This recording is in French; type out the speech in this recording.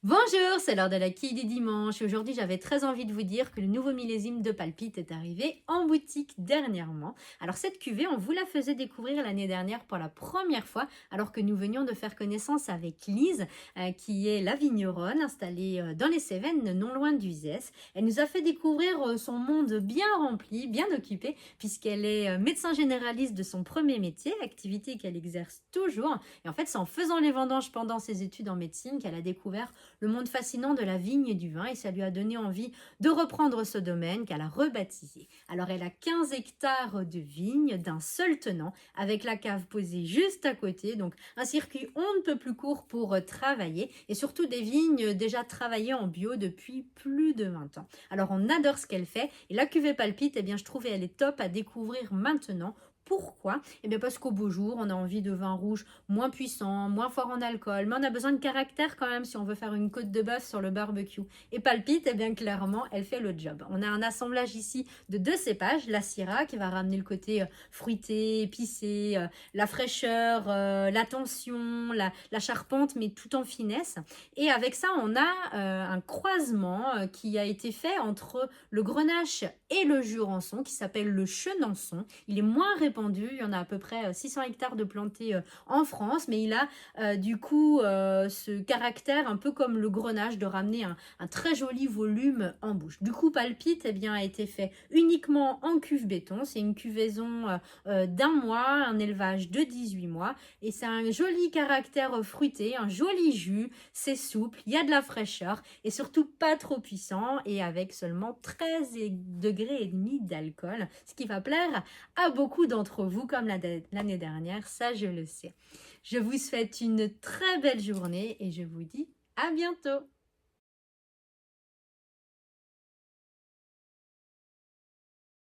Bonjour, c'est l'heure de la quille du dimanche. Aujourd'hui, j'avais très envie de vous dire que le nouveau millésime de Palpite est arrivé en boutique dernièrement. Alors cette cuvée, on vous la faisait découvrir l'année dernière pour la première fois, alors que nous venions de faire connaissance avec Lise, qui est la vigneronne installée dans les Cévennes, non loin d'Uzès. Elle nous a fait découvrir son monde bien rempli, bien occupé, puisqu'elle est médecin généraliste de son premier métier, activité qu'elle exerce toujours. Et en fait, c'est en faisant les vendanges pendant ses études en médecine qu'elle a découvert le monde fascinant de la vigne et du vin, et ça lui a donné envie de reprendre ce domaine qu'elle a rebaptisé. Alors elle a 15 hectares de vignes d'un seul tenant, avec la cave posée juste à côté, donc un circuit on ne peut plus court pour travailler, et surtout des vignes déjà travaillées en bio depuis plus de 20 ans. Alors on adore ce qu'elle fait, et la cuvée Palpite, eh bien je trouvais elle est top à découvrir maintenant. Pourquoi? Eh bien parce qu'au beau jour, on a envie de vin rouge moins puissant, moins fort en alcool, mais on a besoin de caractère quand même si on veut faire une côte de bœuf sur le barbecue. Et Palpite, eh bien clairement, elle fait le job. On a un assemblage ici de deux cépages, la Syrah qui va ramener le côté fruité, épicé, la fraîcheur, la tension, la charpente, mais tout en finesse. Et avec ça, on a un croisement qui a été fait entre le Grenache et le Jurançon, qui s'appelle le Chenançon. Il est moins répandu, il y en a à peu près 600 hectares de plantés en France, mais il a du coup ce caractère un peu comme le Grenache de ramener un très joli volume en bouche. Du coup, Palpite eh bien, a été fait uniquement en cuve béton. C'est une cuvaison d'un mois, un élevage de 18 mois, et c'est un joli caractère fruité, un joli jus, c'est souple, il y a de la fraîcheur, et surtout pas trop puissant, et avec seulement 13 degrés et demi d'alcool, ce qui va plaire à beaucoup d'entre vous, comme l'année dernière, ça je le sais. Je vous souhaite une très belle journée et je vous dis à bientôt.